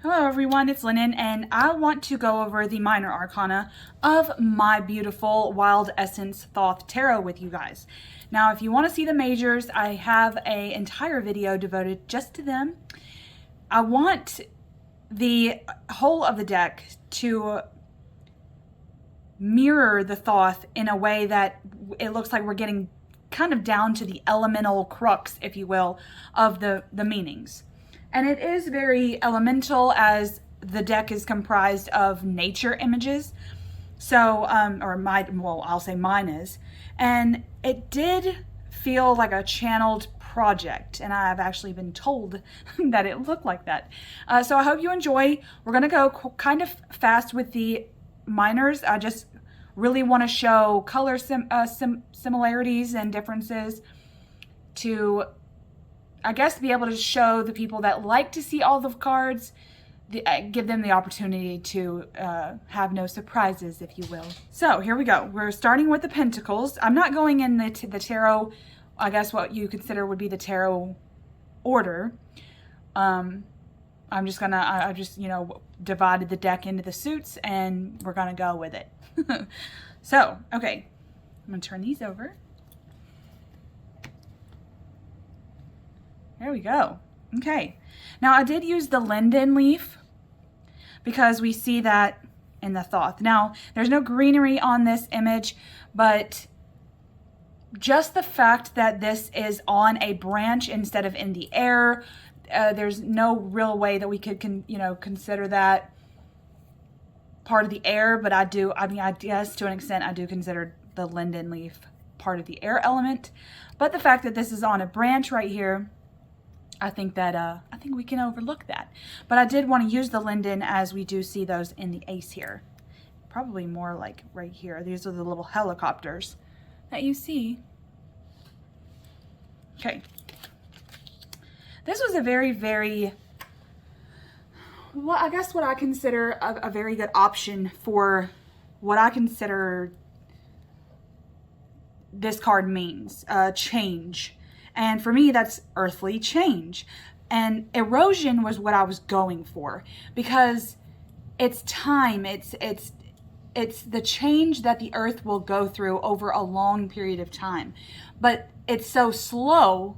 Hello everyone, it's Lennon, and I want to go over the minor arcana of my beautiful Wild Essence Thoth Tarot with you guys. Now, if you want to see the majors, I have an entire video devoted just to them. I want the whole of the deck to mirror the Thoth in a way that it looks like we're getting kind of down to the elemental crux, if you will, of the meanings. And it is very elemental, as the deck is comprised of nature images. So, I'll say mine is. And it did feel like a channeled project. And I've actually been told that it looked like that. So I hope you enjoy. We're going to go kind of fast with the minors. I just really want to show color similarities and differences to, I guess, be able to show the people that like to see all the cards, give them the opportunity to have no surprises, if you will. So here we go. We're starting with the Pentacles. I'm not going in the tarot, I guess what you consider would be the tarot order. I just, divided the deck into the suits, and we're going to go with it. So, okay. I'm going to turn these over. There we go. Okay. Now I did use the linden leaf because we see that in the Thoth. Now there's no greenery on this image, but just the fact that this is on a branch instead of in the air, there's no real way that we could consider that part of the air, but I guess to an extent I do consider the linden leaf part of the air element. But the fact that this is on a branch right here, I think we can overlook that. But I did want to use the linden, as we do see those in the ace here. Probably more like right here. These are the little helicopters that you see. Okay. This was a very, very, well, I guess what I consider a very good option for what I consider this card means, change. And for me, that's earthly change. And erosion was what I was going for, because it's time. It's the change that the earth will go through over a long period of time. But it's so slow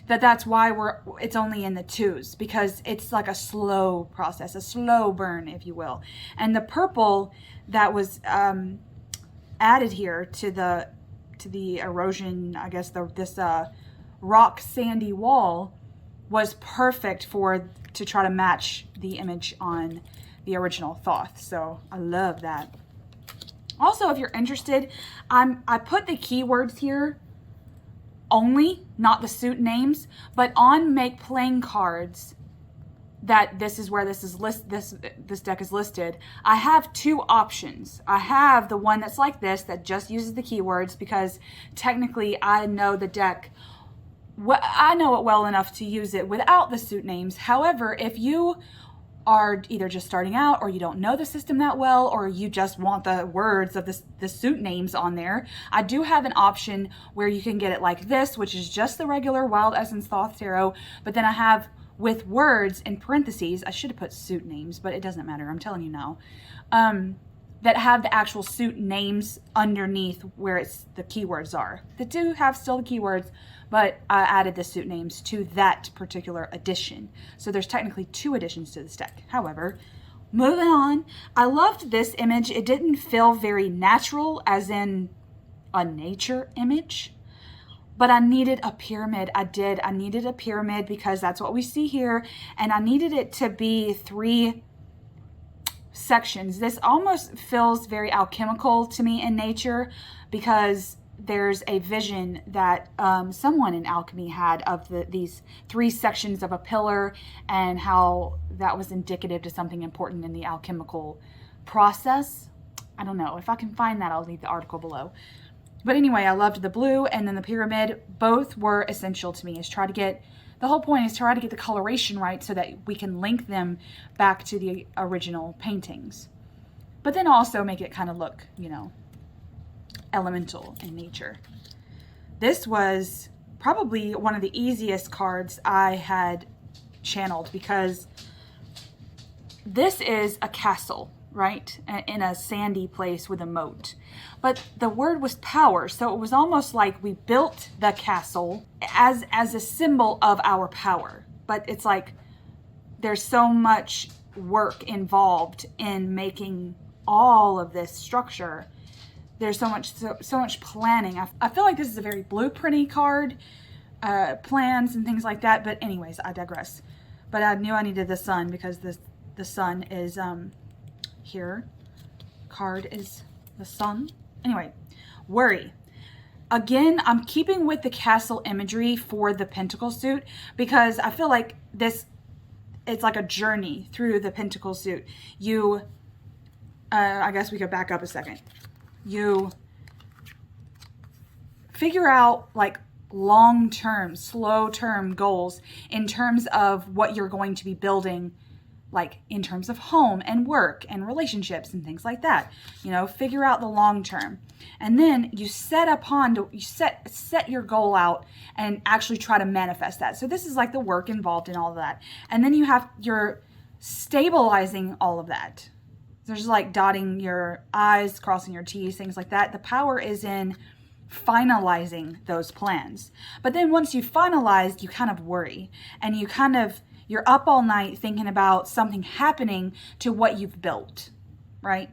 that's why it's only in the twos, because it's like a slow process, a slow burn, if you will. And the purple that was added here to the erosion, I guess this rock sandy wall, was perfect to try to match the image on the original Thoth. So I love that. Also, if you're interested, I put the keywords here only, not the suit names, but on Make Playing cards, that this is where this deck is listed. I have two options. I have the one that's like this, that just uses the keywords, because technically I know the deck. I know it well enough to use it without the suit names. However, if you are either just starting out, or you don't know the system that well, or you just want the words of the suit names on there, I do have an option where you can get it like this, which is just the regular Wild Essence Thoth Tarot, but then I have with words in parentheses. I should have put suit names, but it doesn't matter. I'm telling you now. That have the actual suit names underneath where the keywords are. They do have still the keywords, but I added the suit names to that particular edition. So there's technically two editions to this deck. However, moving on, I loved this image. It didn't feel very natural, as in a nature image, but I needed a pyramid. I needed a pyramid because that's what we see here, and I needed it to be 3 sections. This almost feels very alchemical to me in nature, because there's a vision that someone in alchemy had of these 3 sections of a pillar, and how that was indicative to something important in the alchemical process. I don't know. If I can find that, I'll leave the article below. But anyway, I loved the blue and then the pyramid. Both were essential to me. The whole point is to try to get the coloration right so that we can link them back to the original paintings. But then also make it kind of look, elemental in nature. This was probably one of the easiest cards I had channeled, because this is a castle, right? In a sandy place with a moat. But the word was power. So it was almost like we built the castle as a symbol of our power. But it's like there's so much work involved in making all of this structure. There's so much planning. I feel like this is a very blueprinty card, plans and things like that. But anyways, I digress. But I knew I needed the sun because the sun is here. Card is the sun. Anyway, worry. Again, I'm keeping with the castle imagery for the pentacle suit because I feel like it's like a journey through the pentacle suit. You, I guess we could back up a second. You figure out like long-term, slow-term goals in terms of what you're going to be building, like in terms of home and work and relationships and things like that. You know, figure out the long term. And then you set your goal out and actually try to manifest that. So this is like the work involved in all of that. And then you're stabilizing all of that. There's like dotting your I's, crossing your T's, things like that. The power is in finalizing those plans. But then once you've finalized, you kind of worry and you're up all night thinking about something happening to what you've built, right?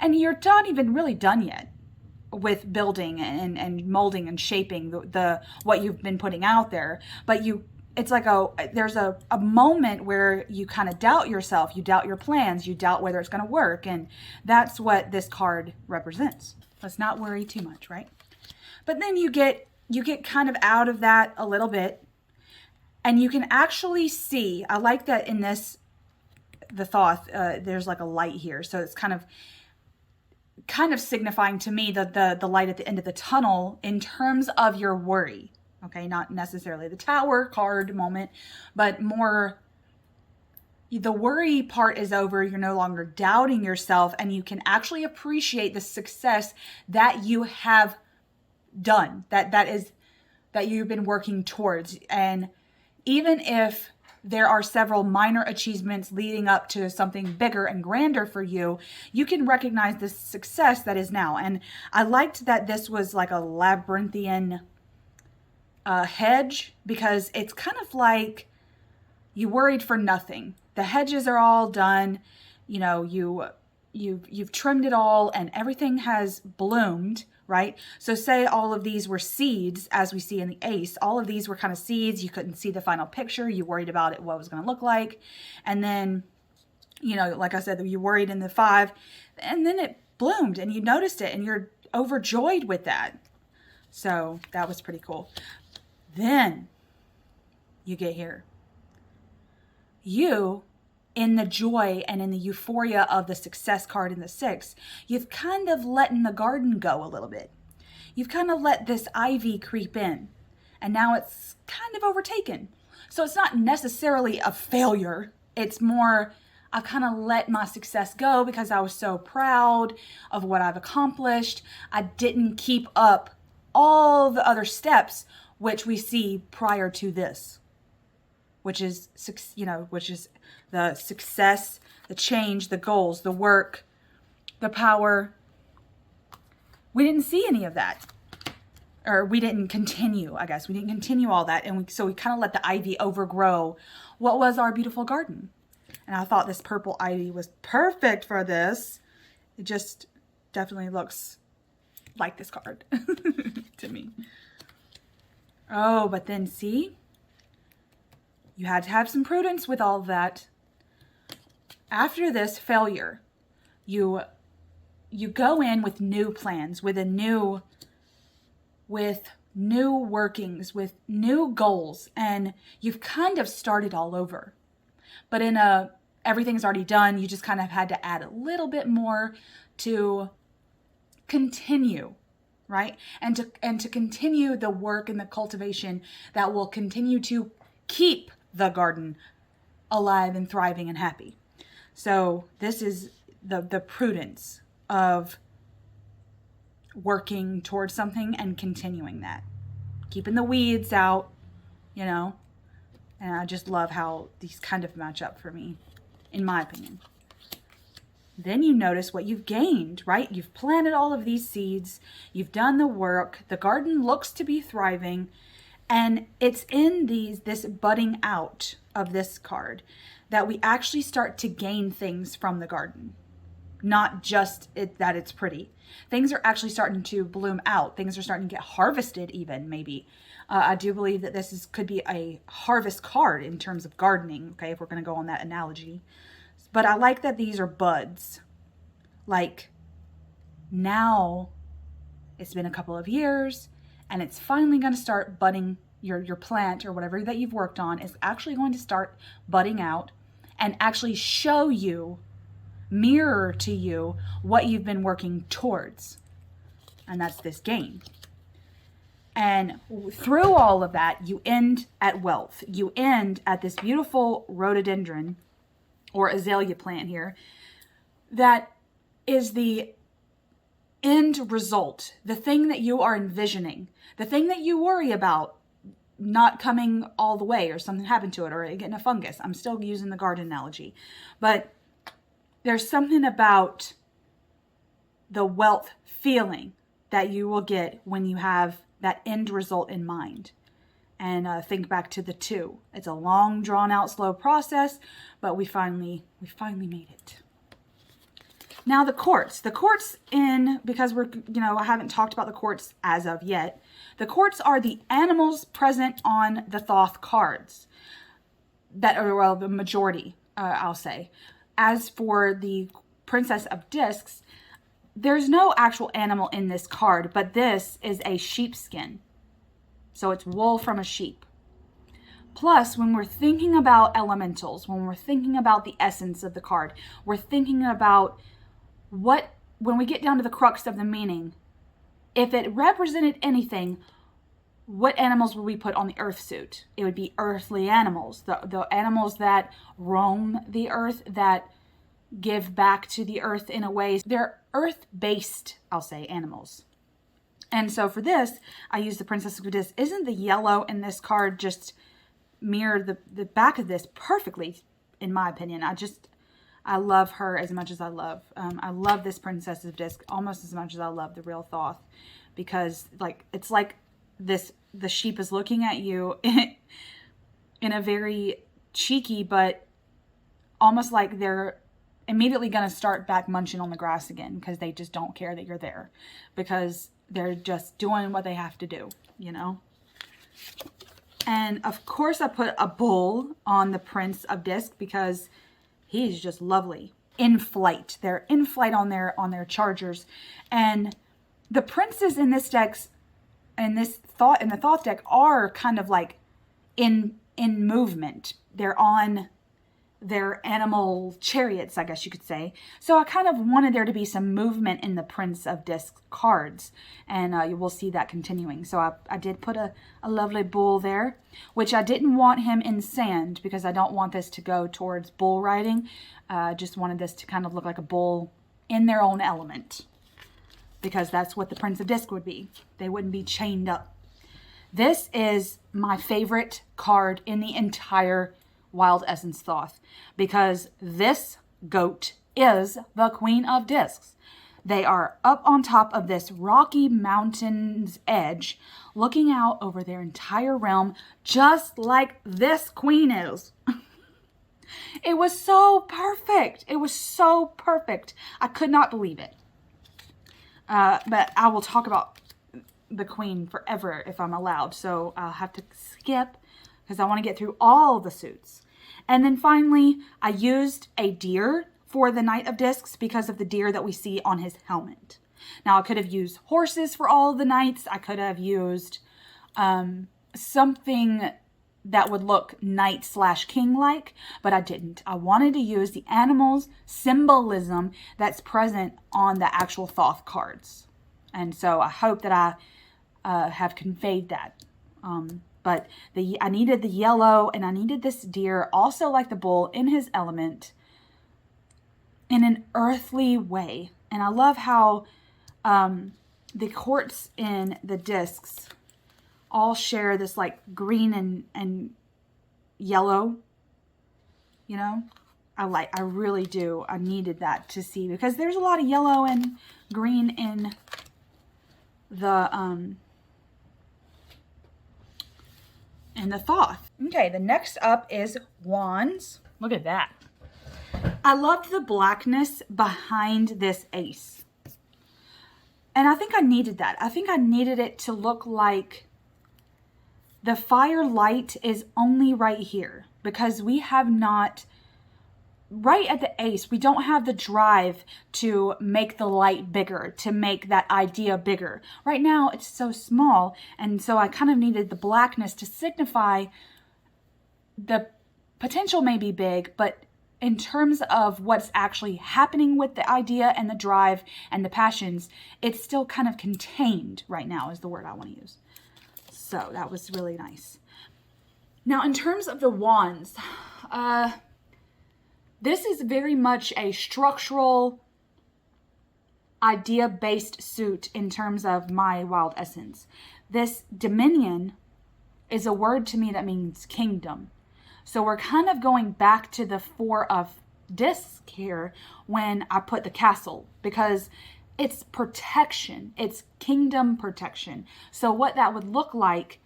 And you're not even really done yet with building and molding and shaping the what you've been putting out there. But it's like there's a moment where you kind of doubt yourself, you doubt your plans, you doubt whether it's going to work. And that's what this card represents. Let's not worry too much, right? But then you get kind of out of that a little bit. And you can actually see, I like that in the Thoth, there's like a light here. So it's kind of signifying to me the light at the end of the tunnel in terms of your worry. Okay, not necessarily the Tower card moment, but more the worry part is over. You're no longer doubting yourself and you can actually appreciate the success that you have done, that you've been working towards. And even if there are several minor achievements leading up to something bigger and grander for you, you can recognize the success that is now. And I liked that this was like a labyrinthian hedge, because it's kind of like you worried for nothing. The hedges are all done. You know, you've trimmed it all and everything has bloomed, right? So say all of these were seeds, as we see in the Ace. All of these were kind of seeds. You couldn't see the final picture. You worried about it, what it was going to look like. And then, you know, like I said, you worried in the 5, and then it bloomed and you noticed it and you're overjoyed with that. So that was pretty cool. Then you get here. You, in the joy and in the euphoria of the success card in the 6, you've kind of letting the garden go a little bit. You've kind of let this ivy creep in, and now it's kind of overtaken. So it's not necessarily a failure. It's more, I kind of let my success go because I was so proud of what I've accomplished. I didn't keep up all the other steps which we see prior to this, which is, you know, which is the success, the change, the goals, the work, the power. We didn't see any of that. Or we didn't continue, I guess. We didn't continue all that. And so we kind of let the ivy overgrow what was our beautiful garden. And I thought this purple ivy was perfect for this. It just definitely looks like this card to me. Oh, but then see? You had to have some prudence with all of that. After this failure, you go in with new plans, with new workings, with new goals, and you've kind of started all over. But everything's already done, you just kind of had to add a little bit more to continue, right? And to continue the work and the cultivation that will continue to keep the garden alive and thriving and happy. So this is the prudence of working towards something and continuing that. Keeping the weeds out, you know. And I just love how these kind of match up for me, in my opinion. then you notice what you've gained, right? You've planted all of these seeds. You've done the work. The garden looks to be thriving. And it's in this budding out of this card that we actually start to gain things from the garden. Not just that it's pretty. Things are actually starting to bloom out. Things are starting to get harvested even, maybe. I do believe that could be a harvest card in terms of gardening, okay, if we're going to go on that analogy. But I like that these are buds. Like, now it's been a couple of years and it's finally going to start budding. Your plant or whatever that you've worked on is actually going to start budding out and actually show you, mirror to you what you've been working towards. And that's this gain. And through all of that, you end at wealth. You end at this beautiful rhododendron or azalea plant here that is the end result, the thing that you are envisioning, the thing that you worry about not coming all the way or something happened to it or getting a fungus. I'm still using the garden analogy, but there's something about the wealth feeling that you will get when you have that end result in mind. And think back to the 2. It's a long, drawn out, slow process, but we finally made it. Now the quartz. The quartz because I haven't talked about the quartz as of yet. The quartz are the animals present on the Thoth cards. That are, well, the majority, I'll say. As for the Princess of Discs, there's no actual animal in this card, but this is a sheepskin. So it's wool from a sheep. Plus, when we're thinking about elementals, when we're thinking about the essence of the card, we're thinking about when we get down to the crux of the meaning, if it represented anything, what animals would we put on the earth suit? It would be earthly animals, the animals that roam the earth, that give back to the earth in a way. They're earth-based, I'll say, animals. And so for this, I use the Princess of Discs. Isn't the yellow in this card just mirror the back of this perfectly, in my opinion? I love her as much as I love this Princess of Discs almost as much as I love the real Thoth, because it's like the sheep is looking at you in a very cheeky, but almost like they're immediately going to start back munching on the grass again because they just don't care that you're there, because they're just doing what they have to do, And of course I put a bull on the Prince of Discs because he's just lovely. In flight. They're in flight on their chargers. And the princes in this deck, in the Thoth deck, are kind of like in movement. They're on their animal chariots, I guess you could say. So I kind of wanted there to be some movement in the Prince of Discs cards, and you will see that continuing. So I did put a lovely bull there, which I didn't want him in sand because I don't want this to go towards bull riding. Just wanted this to kind of look like a bull in their own element, because that's what the Prince of Discs would be. They wouldn't be chained up. This is my favorite card in the entire Wild Essence Thoth, because this goat is the Queen of Discs. They are up on top of this rocky mountain's edge, looking out over their entire realm, just like this queen is. It was so perfect. It was so perfect. I could not believe it. But I will talk about the queen forever if I'm allowed, so I'll have to skip because I want to get through all the suits. And then finally, I used a deer for the Knight of Discs because of the deer that we see on his helmet. Now, I could have used horses for all of the knights. I could have used something that would look knight/king-like, but I didn't. I wanted to use the animals' symbolism that's present on the actual Thoth cards. And so I hope that I have conveyed that. But I needed the yellow, and I needed this deer, also like the bull, in his element, in an earthly way. And I love how the quartz in the discs all share this like green and yellow, I really do. I needed that to see, because there's a lot of yellow and green in the Thoth. Okay, the next up is Wands. Look at that. I loved the blackness behind this ace. And I think I needed that. I think I needed it to look like the fire light is only right here, because we have not, right at the ace, we don't have the drive to make the light bigger, to make that idea bigger. Right now, it's so small, and so I kind of needed the blackness to signify the potential may be big, but in terms of what's actually happening with the idea and the drive and the passions, it's still kind of contained right now is the word I want to use. So that was really nice. Now, in terms of the wands, this is very much a structural, idea-based suit in terms of my wild essence. This dominion is a word to me that means kingdom. So we're kind of going back to the Four of Discs here when I put the castle, because it's protection. It's kingdom protection. So what that would look like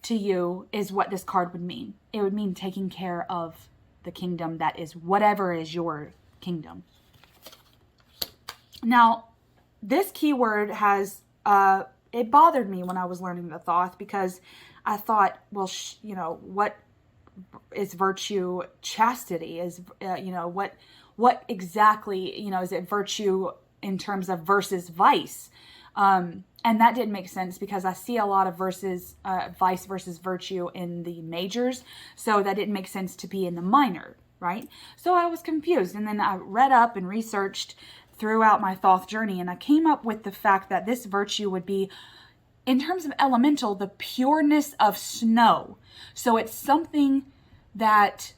to you is what this card would mean. It would mean taking care of the kingdom that is whatever is your kingdom. Now, this keyword has, it bothered me when I was learning the Thoth, because I thought, well, what is virtue? Chastity is, what exactly, is it virtue in terms of versus vice? And that didn't make sense, because I see a lot of vice versus virtue in the majors. So that didn't make sense to be in the minor, right? So I was confused. And then I read up and researched throughout my Thoth journey, and I came up with the fact that this virtue would be, in terms of elemental, the pureness of snow. So it's something that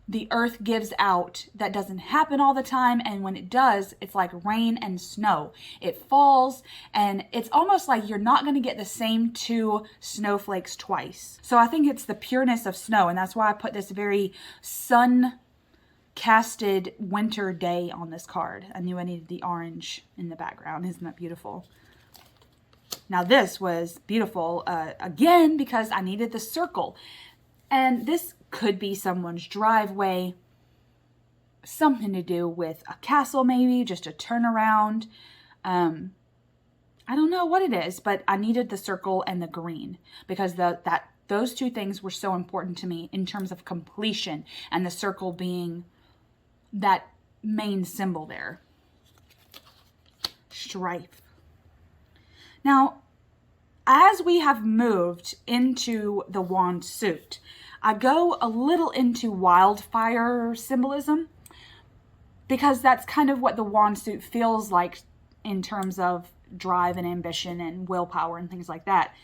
the earth gives out that doesn't happen all the time, and when it does, it's like rain and snow. It falls, and it's almost like you're not going to get the same 2 snowflakes twice. So I think it's the pureness of snow, and that's why I put this very sun-casted winter day on this card. I knew I needed the orange in the background. Isn't that beautiful? Now this was beautiful, again, because I needed the circle. And this could be someone's driveway, something to do with a castle maybe, just a turnaround. I don't know what it is, but I needed the circle and the green, because those 2 things were so important to me in terms of completion, and the circle being that main symbol there. Strife. Now, as we have moved into the wand suit, I go a little into wildfire symbolism, because that's kind of what the wand suit feels like in terms of drive and ambition and willpower and things like that.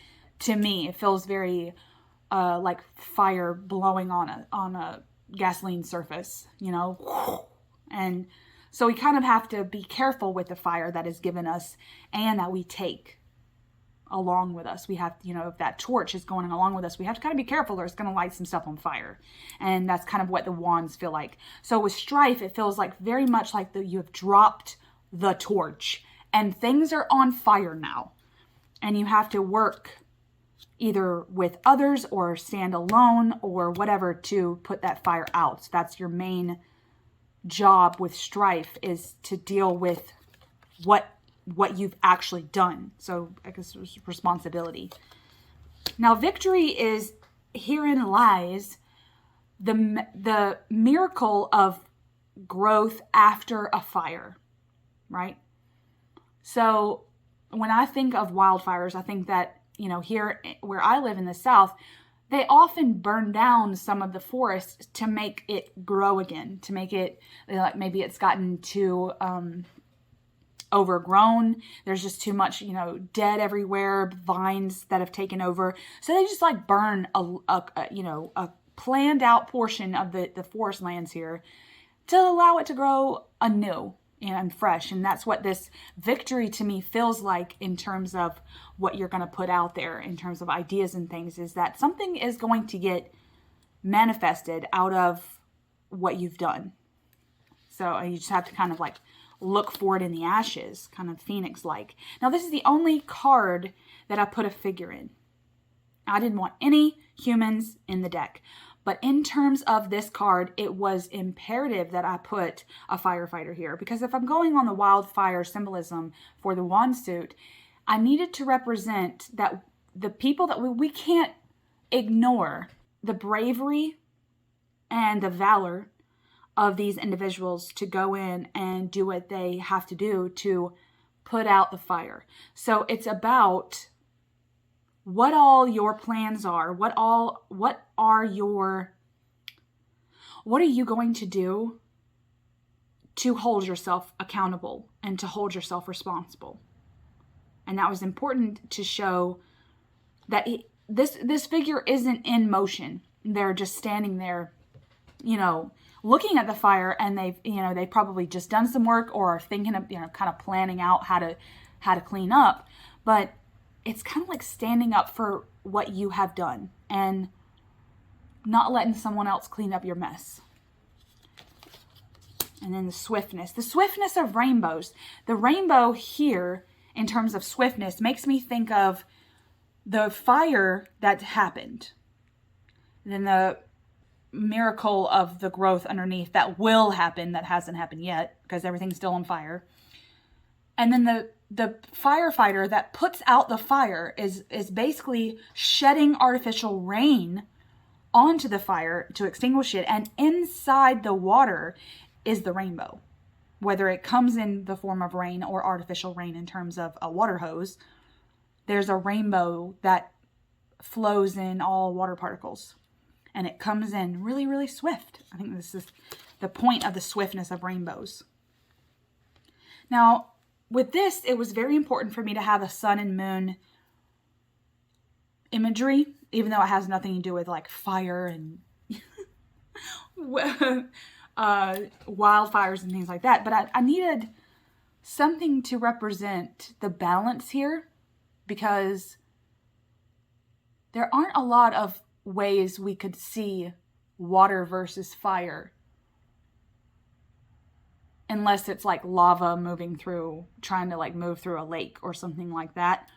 To me, it feels very like fire blowing on a gasoline surface, And so we kind of have to be careful with the fire that is given us and that we take along with us. We have, if that torch is going along with us, we have to kind of be careful, or it's going to light some stuff on fire. And that's kind of what the wands feel like. So with strife, it feels like very much like you have dropped the torch and things are on fire now. And you have to work either with others or stand alone or whatever to put that fire out. So that's your main job with strife, is to deal with what you've actually done. So I guess it was responsibility. Now victory is, herein lies the miracle of growth after a fire, right? So when I think of wildfires, I think that, here where I live in the South, they often burn down some of the forest to make it grow again, to make it, like maybe it's gotten too overgrown. There's just too much, dead everywhere, vines that have taken over. So they just like burn a planned out portion of the forest lands here to allow it to grow anew and fresh. And that's what this victory to me feels like in terms of what you're going to put out there in terms of ideas and things, is that something is going to get manifested out of what you've done. So you just have to kind of like look for it in the ashes, kind of phoenix-like. Now this is the only card that I put a figure in. I didn't want any humans in the deck. But in terms of this card, it was imperative that I put a firefighter here. Because if I'm going on the wildfire symbolism for the wand suit, I needed to represent that the people that we can't ignore the bravery and the valor of these individuals to go in and do what they have to do to put out the fire. So it's about what all your plans are, what are you going to do to hold yourself accountable and to hold yourself responsible. And that was important to show that this figure isn't in motion. They're just standing there, you know, looking at the fire, and they've probably just done some work or are thinking of, kind of planning out how to clean up. But it's kind of like standing up for what you have done and not letting someone else clean up your mess. And then the swiftness of rainbows. The rainbow here, in terms of swiftness, makes me think of the fire that happened. And then the miracle of the growth underneath that will happen, that hasn't happened yet because everything's still on fire. And then the firefighter that puts out the fire is basically shedding artificial rain onto the fire to extinguish it. And inside the water is the rainbow. Whether it comes in the form of rain or artificial rain in terms of a water hose, there's a rainbow that flows in all water particles. And it comes in really, really swift. I think this is the point of the swiftness of rainbows. Now, with this, it was very important for me to have a sun and moon imagery, even though it has nothing to do with like fire and wildfires and things like that. But I needed something to represent the balance here, because there aren't a lot of ways we could see water versus fire, unless it's like lava trying to like move through a lake or something like that.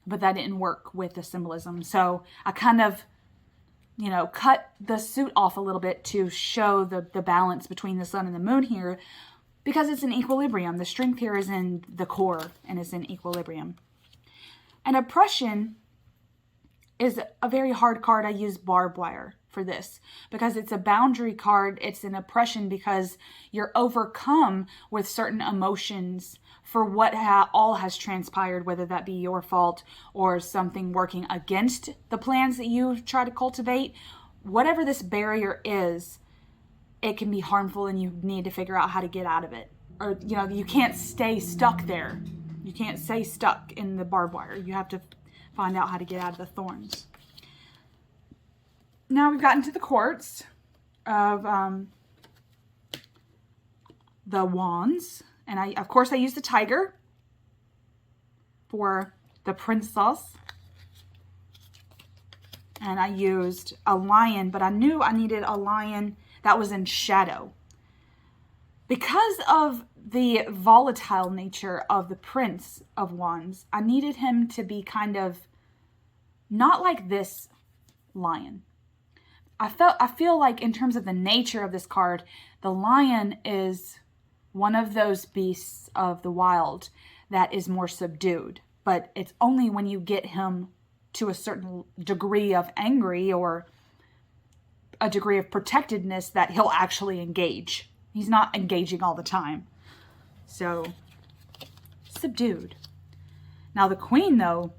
But that didn't work with the symbolism. So I kind of, cut the suit off a little bit to show the balance between the sun and the moon here, because it's in equilibrium. The strength here is in the core and it's in equilibrium. And oppression is a very hard card. I use barbed wire for this because it's a boundary card. It's an oppression because you're overcome with certain emotions for what all has transpired, whether that be your fault or something working against the plans that you try to cultivate. Whatever this barrier is, it can be harmful and you need to figure out how to get out of it. Or, you can't stay stuck there. You can't stay stuck in the barbed wire. You have to find out how to get out of the thorns. Now we've gotten to the quartz of the wands. And of course I used the tiger for the princess. And I used a lion, but I knew I needed a lion that was in shadow. Because of the volatile nature of the Prince of Wands, I needed him to be kind of not like this lion. I feel like in terms of the nature of this card, the lion is one of those beasts of the wild that is more subdued. But it's only when you get him to a certain degree of angry or a degree of protectedness that he'll actually engage. He's not engaging all the time. So, subdued. Now the queen, though,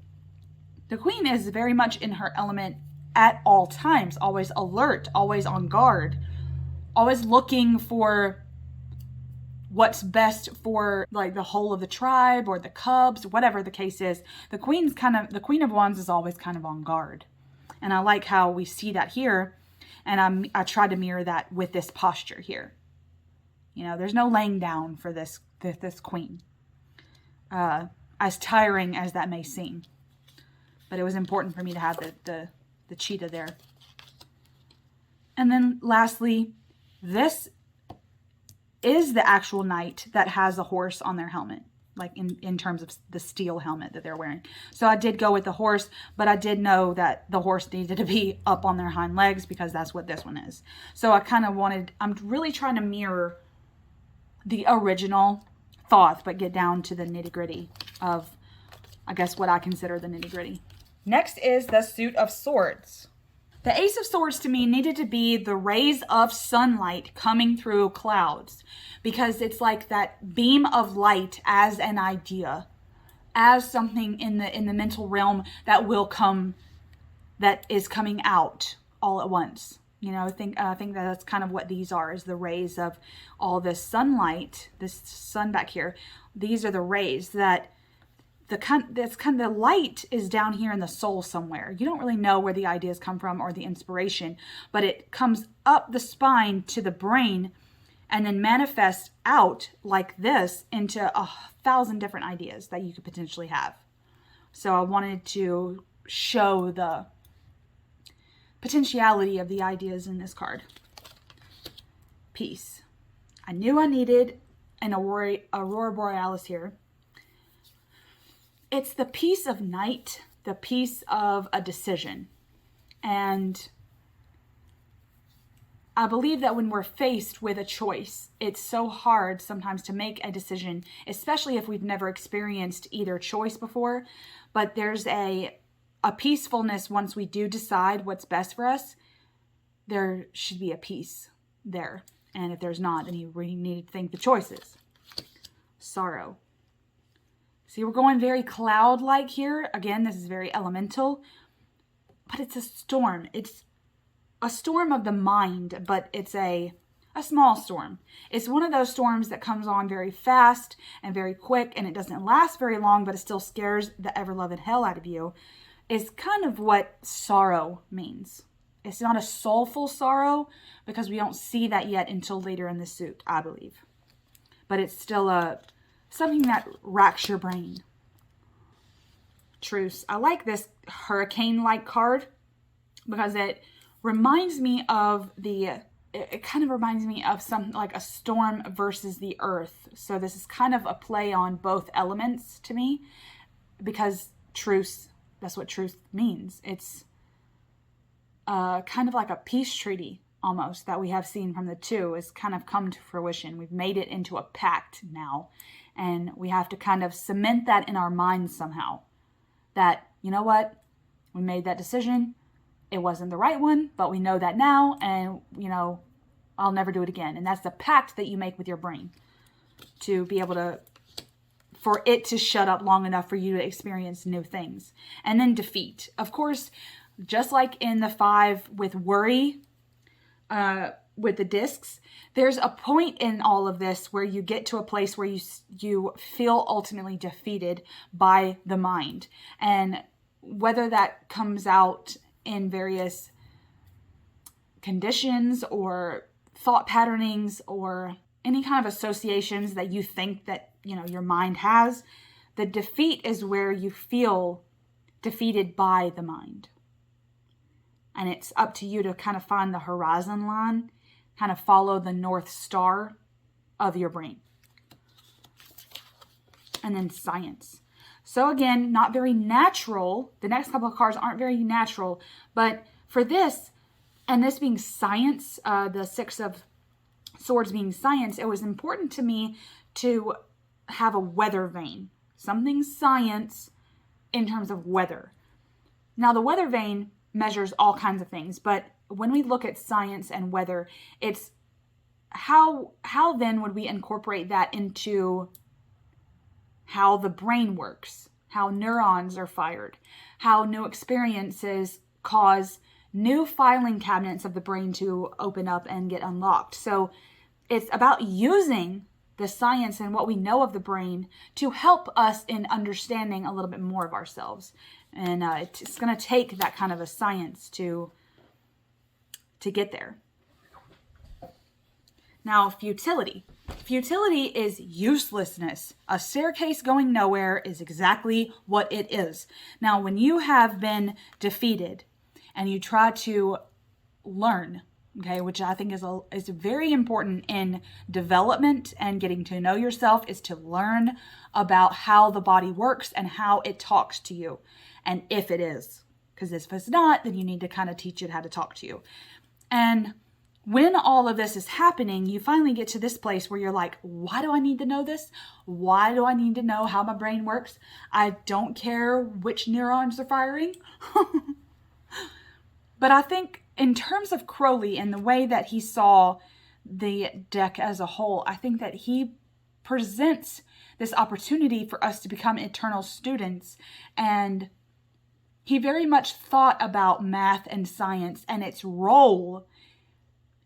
the queen is very much in her element at all times. Always alert, always on guard, always looking for what's best for like the whole of the tribe or the cubs, whatever the case is. The Queen of Wands is always kind of on guard. And I like how we see that here. And I try to mirror that with this posture here. There's no laying down for this queen. As tiring as that may seem. But it was important for me to have the cheetah there. And then lastly, This is the actual knight that has a horse on their helmet, like in terms of the steel helmet that they're wearing. So I did go with the horse, but I did know that the horse needed to be up on their hind legs because that's what this one is. So I kind of I'm really trying to mirror the original Thoth, but get down to the nitty gritty of, I guess, what I consider the nitty gritty. Next is the Suit of Swords. The Ace of Swords to me needed to be the rays of sunlight coming through clouds, because it's like that beam of light as an idea, as something in the mental realm that will come, that is coming out all at once. You know, I think that's kind of what these are, is the rays of all this sunlight, this sun back here. These are the rays that the light is down here in the soul somewhere. You don't really know where the ideas come from or the inspiration, but it comes up the spine to the brain and then manifests out like this into 1,000 different ideas that you could potentially have. So I wanted to show the potentiality of the ideas in this card. Peace. I knew I needed an Aurora Borealis here. It's the peace of night, the peace of a decision. And I believe that when we're faced with a choice, it's so hard sometimes to make a decision, especially if we've never experienced either choice before. But there's a peacefulness once we do decide what's best for us. There should be a peace there. And if there's not, then you really need to think the choices. Sorrow. See, we're going very cloud-like here. Again, this is very elemental, but it's a storm. It's a storm of the mind, but it's a small storm. It's one of those storms that comes on very fast and very quick, and it doesn't last very long, but it still scares the ever-loving hell out of you. It's kind of what sorrow means. It's not a soulful sorrow, because we don't see that yet until later in the suit, I believe. But it's still something that racks your brain. Truce. I like this hurricane-like card because it reminds me of it kind of reminds me of something like a storm versus the earth. So this is kind of a play on both elements to me, because truce, that's what truce means. It's kind of like a peace treaty almost that we have seen from the two has kind of come to fruition. We've made it into a pact now. And we have to kind of cement that in our minds somehow. That, you know what? We made that decision. It wasn't the right one, but we know that now. And, you know, I'll never do it again. And that's the pact that you make with your brain. To be able to, for it to shut up long enough for you to experience new things. And then defeat. Of course, just like in the 5 with worry, with the discs, there's a point in all of this where you get to a place where you feel ultimately defeated by the mind. And whether that comes out in various conditions or thought patternings or any kind of associations that you think that, you know, your mind has, the defeat is where you feel defeated by the mind. And it's up to you to kind of find the horizon line, kind of follow the North Star of your brain. And then science. So again, not very natural. The next couple of cards aren't very natural. But for this, and this being science, the 6 of Swords being science, it was important to me to have a weather vein. Something science in terms of weather. Now the weather vein measures all kinds of things, but when we look at science and weather, it's how then would we incorporate that into how the brain works, how neurons are fired, how new experiences cause new filing cabinets of the brain to open up and get unlocked. So it's about using the science and what we know of the brain to help us in understanding a little bit more of ourselves. And it's going to take that kind of a science to get there. Now, futility. Futility is uselessness. A staircase going nowhere is exactly what it is. Now, when you have been defeated and you try to learn okay, which I think is very important in development and getting to know yourself, is to learn about how the body works and how it talks to you, and if it is. Because if it's not, then you need to kind of teach it how to talk to you. And when all of this is happening, you finally get to this place where you're like, why do I need to know this? Why do I need to know how my brain works? I don't care which neurons are firing. But I think in terms of Crowley and the way that he saw the deck as a whole, I think that he presents this opportunity for us to become eternal students. And he very much thought about math and science and its role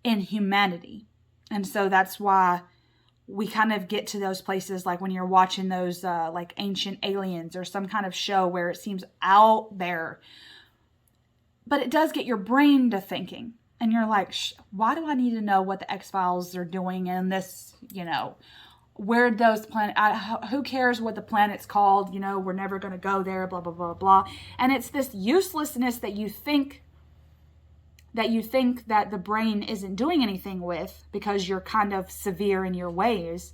in humanity. And so that's why we kind of get to those places, like when you're watching those like Ancient Aliens or some kind of show where it seems out there. But it does get your brain to thinking. And you're like, why do I need to know what the X-Files are doing in this, where those planets, who cares what the planet's called? We're never going to go there, blah, blah, blah, blah. And it's this uselessness that you think that the brain isn't doing anything with because you're kind of severe in your ways.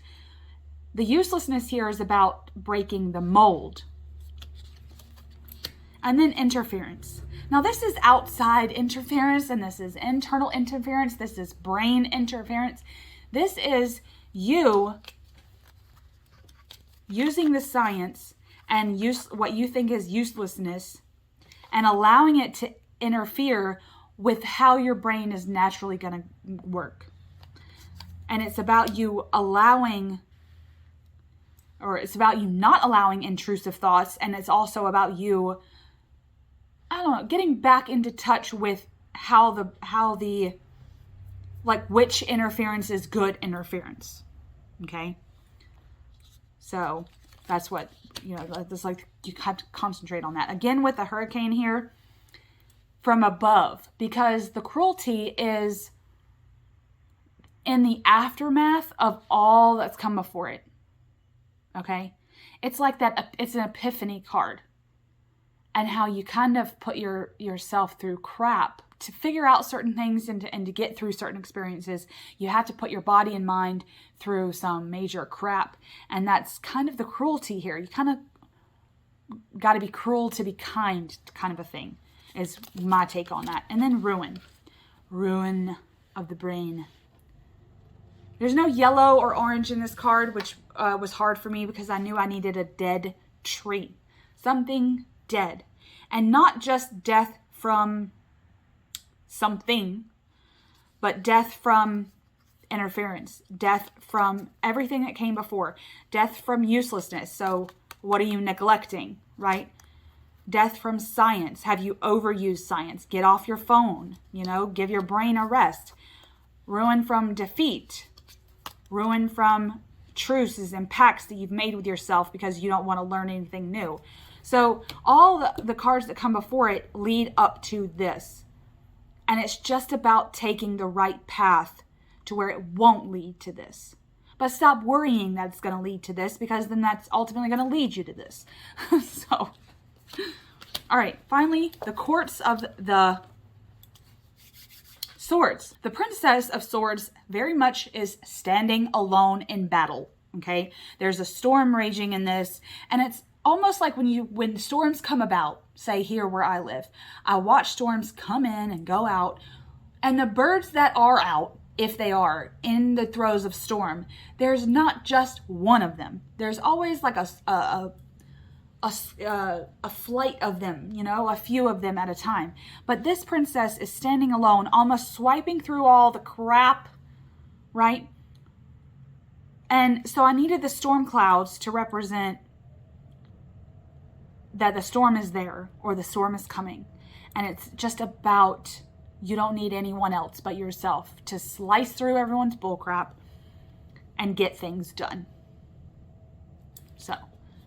The uselessness here is about breaking the mold. And then interference. Now this is outside interference, and this is internal interference. This is brain interference. This is you using the science and what you think is uselessness and allowing it to interfere with how your brain is naturally going to work. And it's about you it's about you not allowing intrusive thoughts, and it's also about you, getting back into touch with how the like which interference is good interference. Okay? So that's what, it's like you have to concentrate on that. Again, with the hurricane here, from above, because the cruelty is in the aftermath of all that's come before it. Okay? It's like that, it's an epiphany card. And how you kind of put yourself through crap to figure out certain things and to get through certain experiences. You have to put your body and mind through some major crap. And that's kind of the cruelty here. You kind of got to be cruel to be kind of a thing, is my take on that. And then ruin. Ruin of the brain. There's no yellow or orange in this card, which was hard for me because I knew I needed a dead tree. Something dead. And not just death from something, but death from interference. Death from everything that came before. Death from uselessness. So what are you neglecting, right? Death from science. Have you overused science? Get off your phone. Give your brain a rest. Ruin from defeat. Ruin from truces and pacts that you've made with yourself because you don't want to learn anything new. So all the cards that come before it lead up to this. And it's just about taking the right path to where it won't lead to this. But stop worrying that it's going to lead to this, because then that's ultimately going to lead you to this. So, all right, finally, the courts of the swords. The Princess of Swords very much is standing alone in battle, okay? There's a storm raging in this, and it's almost like when storms come about, say here where I live, I watch storms come in and go out, and the birds that are out, if they are in the throes of storm, there's not just one of them. There's always like a flight of them, a few of them at a time. But this princess is standing alone, almost swiping through all the crap, right? And so I needed the storm clouds to represent that the storm is there, or the storm is coming. And it's just about, you don't need anyone else but yourself to slice through everyone's bullcrap and get things done. So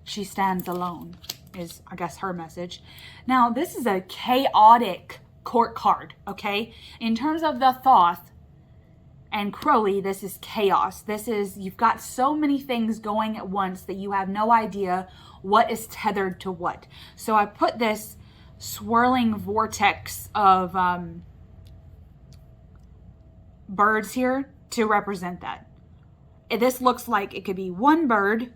she stands alone is, I guess, her message. Now, this is a chaotic court card, okay? In terms of the Thoth and Crowley, this is chaos. This is, you've got so many things going at once that you have no idea what is tethered to what. So I put this swirling vortex of birds here to represent that. This looks like it could be one bird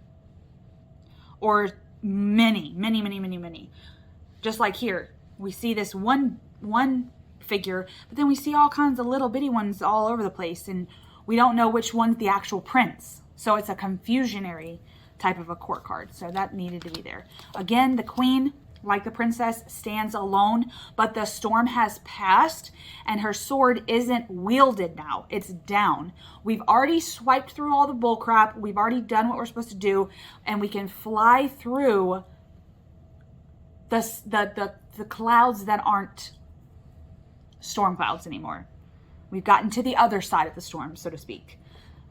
or many, many, many, many, many. Just like here, we see this one figure, but then we see all kinds of little bitty ones all over the place, and we don't know which one's the actual prince. So it's a confusionary type of a court card. So that needed to be there. Again, the queen, like the princess, stands alone, but the storm has passed and her sword isn't wielded now. It's down. We've already swiped through all the bullcrap. We've already done what we're supposed to do, and we can fly through the clouds that aren't storm clouds anymore. We've gotten to the other side of the storm, so to speak.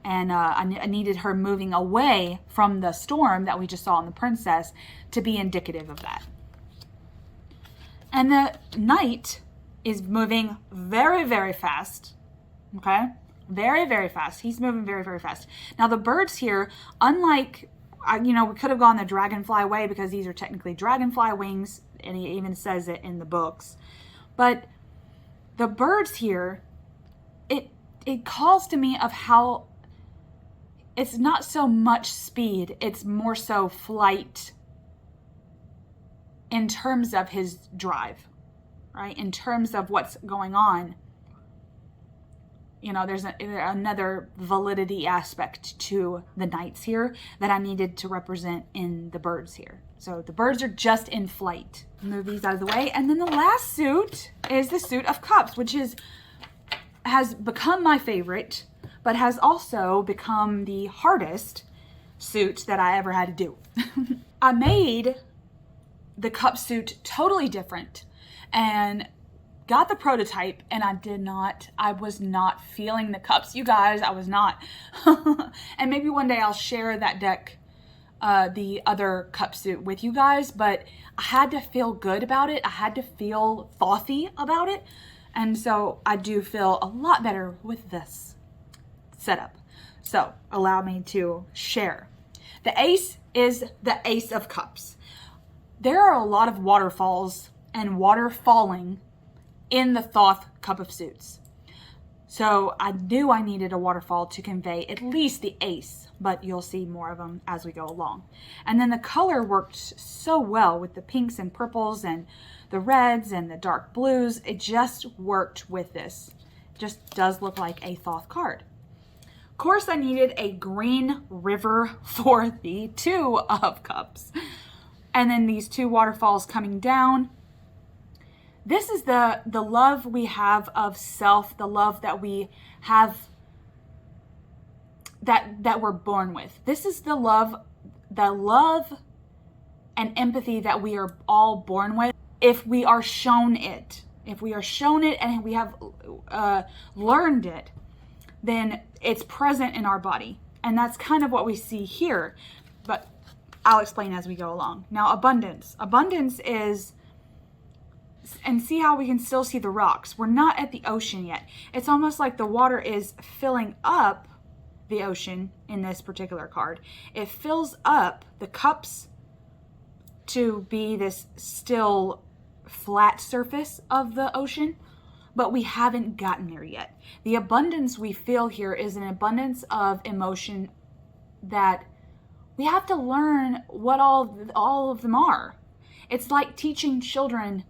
And I needed her moving away from the storm that we just saw in the princess to be indicative of that. And the knight is moving very, very fast. Okay? Very, very fast. He's moving very, very fast. Now the birds here, unlike, we could have gone the dragonfly way because these are technically dragonfly wings, and he even says it in the books. But the birds here, it calls to me of how it's not so much speed, it's more so flight in terms of his drive, right? In terms of what's going on. There's another validity aspect to the knights here that I needed to represent in the birds here. So the birds are just in flight. Move these out of the way. And then the last suit is the suit of cups, which has become my favorite, but has also become the hardest suit that I ever had to do. I made the cup suit totally different and got the prototype, and I was not feeling the cups, you guys. I was not. And maybe one day I'll share that deck, the other cup suit with you guys, but I had to feel good about it. I had to feel thothy about it. And so I do feel a lot better with this setup. So allow me to share. The ace is the Ace of Cups. There are a lot of waterfalls and water falling in the Thoth Cup of Suits. So I knew I needed a waterfall to convey at least the ace, but you'll see more of them as we go along. And then the color worked so well with the pinks and purples and the reds and the dark blues. It just worked with this. It just does look like a Thoth card. Of course, I needed a green river for the Two of Cups. And then these two waterfalls coming down. This is the love we have of self, the love that we have, that we're born with. This is the love and empathy that we are all born with if we are shown it. If we are shown it and we have learned it, then it's present in our body. And that's kind of what we see here. But I'll explain as we go along. Now, abundance. Abundance is, and see how we can still see the rocks. We're not at the ocean yet. It's almost like the water is filling up the ocean in this particular card. It fills up the cups to be this still flat surface of the ocean, but we haven't gotten there yet. The abundance we feel here is an abundance of emotion that we have to learn what all of them are. It's like teaching children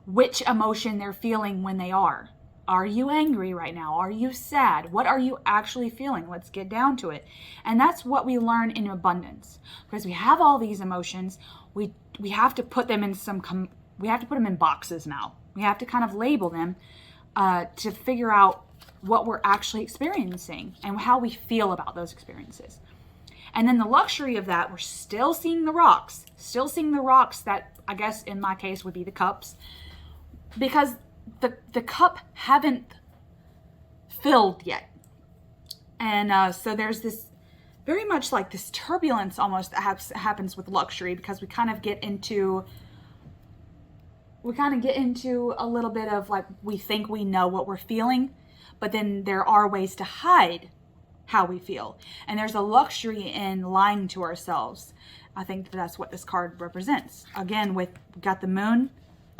which emotion they're feeling when they are. Are you angry right now? Are you sad? What are you actually feeling? Let's get down to it. And that's what we learn in abundance. Because we have all these emotions, we have to put them in we have to put them in boxes now. We have to kind of label them to figure out what we're actually experiencing and how we feel about those experiences. And then the luxury of that, we're still seeing the rocks that I guess in my case would be the cups, because the cup haven't filled yet. And so there's this very much like this turbulence almost that happens with luxury, because we kind of get into a little bit of like, we think we know what we're feeling, but then there are ways to hide how we feel. And there's a luxury in lying to ourselves. I think that's what this card represents. Again, we got the moon,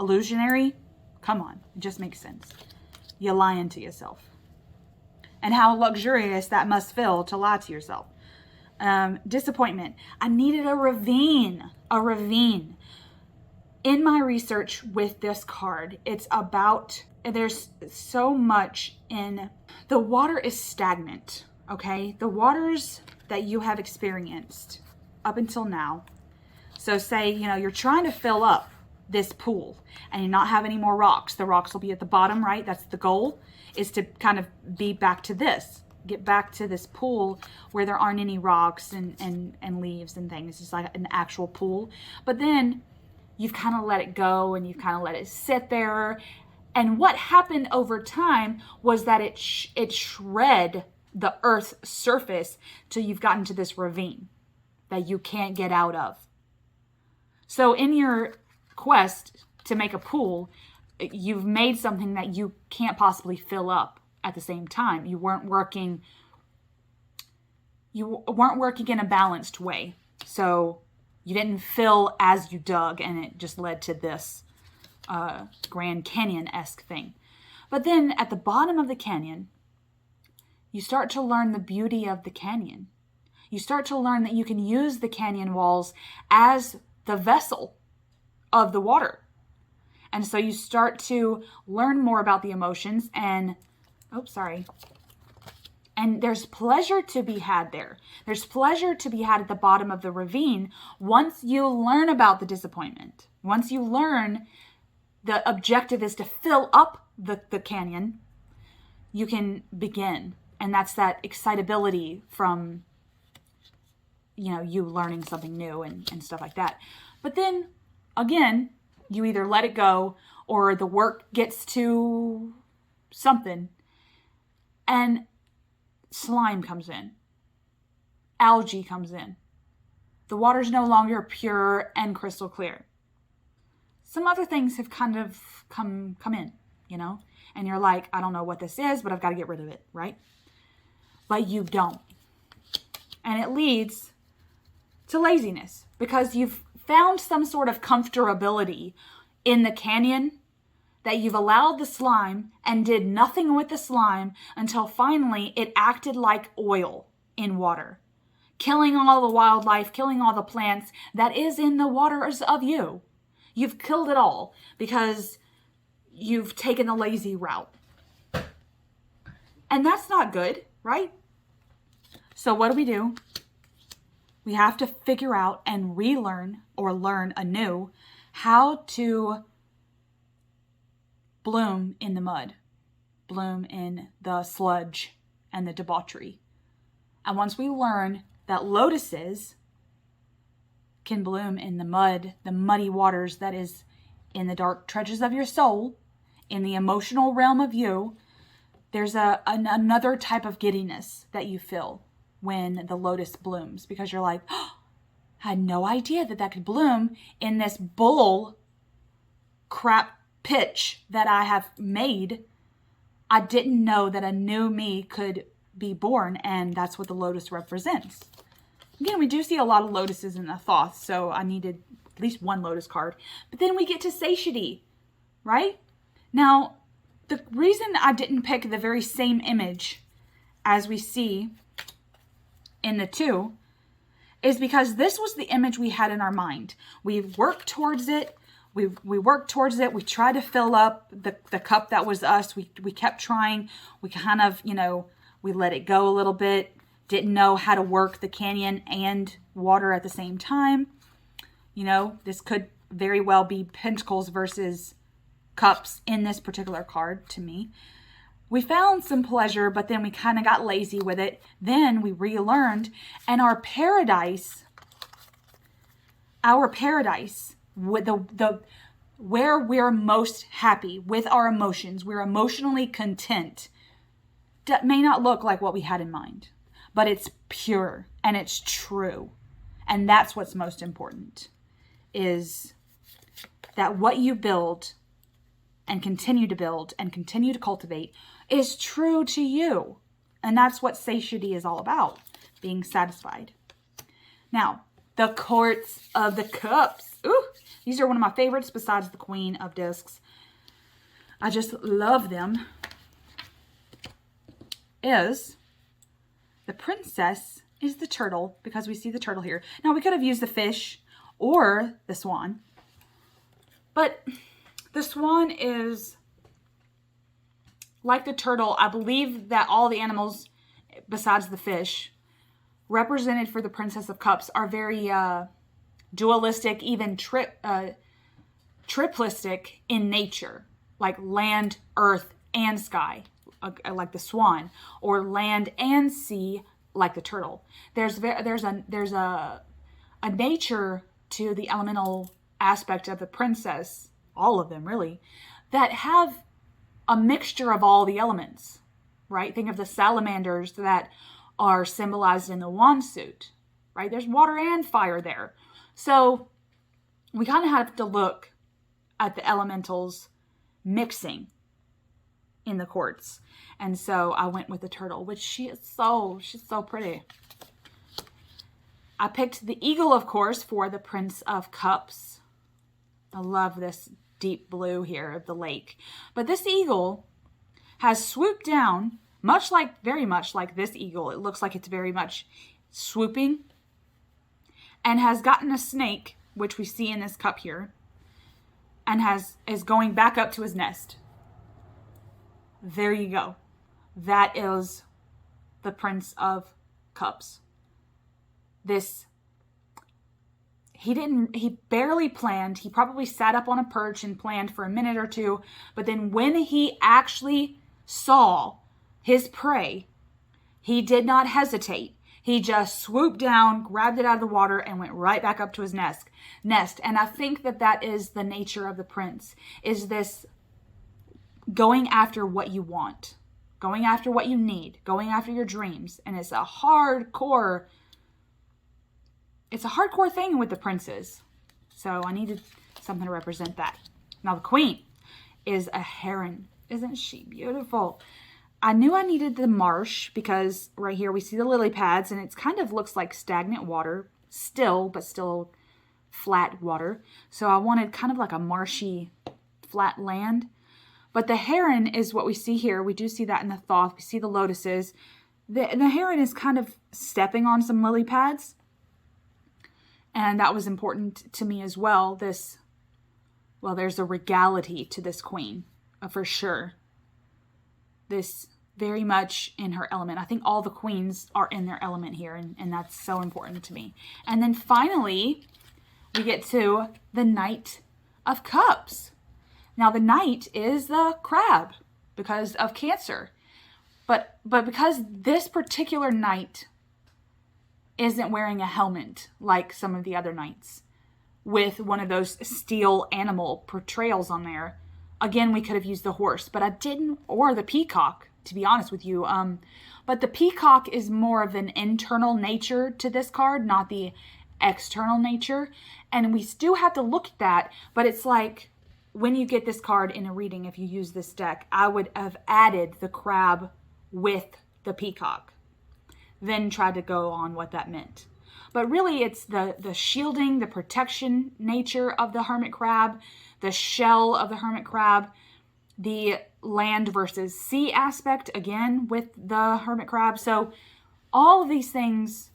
illusionary. Come on, it just makes sense. You're lying to yourself. and how luxurious that must feel to lie to yourself. Disappointment. I needed a ravine. A ravine. In my research with this card, it's about, there's so much in, the water is stagnant, okay? The waters that you have experienced up until now. So say, you know, you're trying to fill up this pool and you not have any more rocks. The rocks will be at the bottom, right? That's the goal, is to kind of be back to this. Get back to this pool where there aren't any rocks and leaves and things. It's like an actual pool. But then you've kind of let it go and you've kind of let it sit there. And what happened over time was that it shred the earth's surface till you've gotten to this ravine that you can't get out of. So in your quest to make a pool, you've made something that you can't possibly fill up at the same time. You weren't working in a balanced way. So you didn't fill as you dug, and it just led to this Grand Canyon-esque thing. But then at the bottom of the canyon, you start to learn the beauty of the canyon. You start to learn that you can use the canyon walls as the vessel of the water. And so you start to learn more about the emotions and, and there's pleasure to be had there. There's pleasure to be had at the bottom of the ravine once you learn about the disappointment. Once you learn the objective is to fill up the canyon, you can begin. And that's that excitability from, you know, you learning something new and stuff like that. But then, again, you either let it go or the work gets to something and slime comes in. Algae comes in. The water's no longer pure and crystal clear. Some other things have kind of come in, you know, and you're like, I don't know what this is, but I've got to get rid of it, right? But you don't. And it leads to laziness because you've found some sort of comfortability in the canyon that you've allowed the slime and did nothing with the slime until finally it acted like oil in water, killing all the wildlife, killing all the plants that is in the waters of you. You've killed it all because you've taken the lazy route. And that's not good, right? So what do? We have to figure out and relearn or learn anew how to bloom in the mud, bloom in the sludge and the debauchery. And once we learn that lotuses can bloom in the mud, the muddy waters that is in the dark trenches of your soul, in the emotional realm of you, there's another type of giddiness that you feel when the lotus blooms, because you're like, oh, I had no idea that could bloom in this bull crap pitch that I have made. I didn't know that a new me could be born, and that's what the lotus represents. Again, we do see a lot of lotuses in the Thoth, so I needed at least one lotus card. But then we get to satiety, right? Now, the reason I didn't pick the very same image as we see in the two is because this was the image we had in our mind. We worked towards it. We worked towards it. We tried to fill up the cup that was us. We kept trying. We kind of, you know, we let it go a little bit. Didn't know how to work the canyon and water at the same time. You know, this could very well be Pentacles versus Cups in this particular card to me. We found some pleasure, but then we kind of got lazy with it. Then we relearned, and our paradise, with the where we're most happy with our emotions, we're emotionally content, that may not look like what we had in mind, but it's pure and it's true. And that's what's most important, is that what you build and continue to build and continue to cultivate is true to you. And that's what satiety is all about, being satisfied. Now, the Courts of the Cups. Ooh, these are one of my favorites besides the Queen of Discs. I just love them. is the princess is the turtle, because we see the turtle here. Now, we could have used the fish or the swan, but the swan is like the turtle. I believe that all the animals, besides the fish, represented for the Princess of Cups are very dualistic, even triplistic in nature, like land, earth, and sky, like the swan, or land and sea, like the turtle. There's a nature to the elemental aspect of the princess, all of them really, that have a mixture of all the elements, right? Think of the salamanders that are symbolized in the wand suit, right? There's water and fire there. So we kind of have to look at the elementals mixing in the quartz. And so I went with the turtle, which she's so pretty. I picked the eagle, of course, for the Prince of Cups. I love this deep blue here of the lake. But this eagle has swooped down, very much like this eagle. It looks like it's very much swooping, and has gotten a snake, which we see in this cup here, and is going back up to his nest. There you go. That is the Prince of Cups. He barely planned. He probably sat up on a perch and planned for a minute or two, but then when he actually saw his prey, he did not hesitate. He just swooped down, grabbed it out of the water, and went right back up to his nest. And I think that is the nature of the prince, is this going after what you want, going after what you need, going after your dreams. And it's a hardcore thing with the princes. So I needed something to represent that. Now the queen is a heron. Isn't she beautiful? I knew I needed the marsh because right here we see the lily pads, and it kind of looks like stagnant water still, but still flat water. So I wanted kind of like a marshy flat land. But the heron is what we see here. We do see that in the Thoth. We see the lotuses. The heron is kind of stepping on some lily pads. And that was important to me as well. There's a regality to this queen, for sure. This very much in her element. I think all the queens are in their element here, and that's so important to me. And then finally, we get to the Knight of Cups. Now, the Knight is the crab because of Cancer. But because this particular knight isn't wearing a helmet like some of the other knights with one of those steel animal portrayals on there. Again, we could have used the horse, but I didn't, or the peacock, to be honest with you. But the peacock is more of an internal nature to this card, not the external nature. And we still have to look at that, but it's like when you get this card in a reading, if you use this deck, I would have added the crab with the peacock, then tried to go on what that meant. But really, it's the shielding, the protection nature of the hermit crab, the shell of the hermit crab, the land versus sea aspect, again, with the hermit crab. So all of these things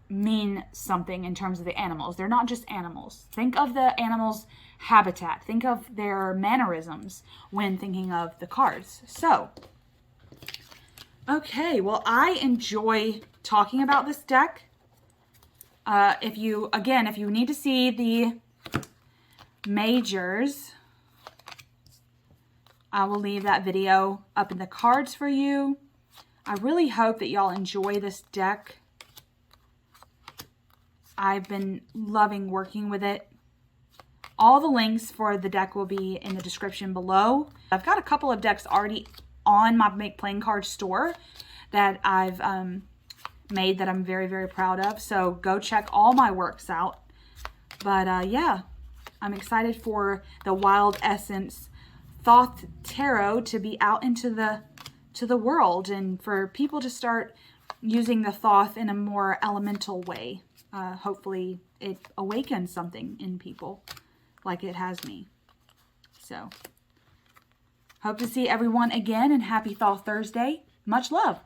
mean something in terms of the animals. They're not just animals. Think of the animals' habitat. Think of their mannerisms when thinking of the cards. So, okay, well, I enjoy talking about this deck. If you need to see the majors, I will leave that video up in the cards for you. I really hope that y'all enjoy this deck. I've been loving working with it. All the links for the deck will be in the description below. I've got a couple of decks already on my Make Playing Card store that I've made that I'm very, very proud of. So go check all my works out. But yeah, I'm excited for the Wild Essence Thoth Tarot to be out into the world, and for people to start using the Thoth in a more elemental way. Hopefully it awakens something in people like it has me. So hope to see everyone again, and happy Thoth Thursday. Much love.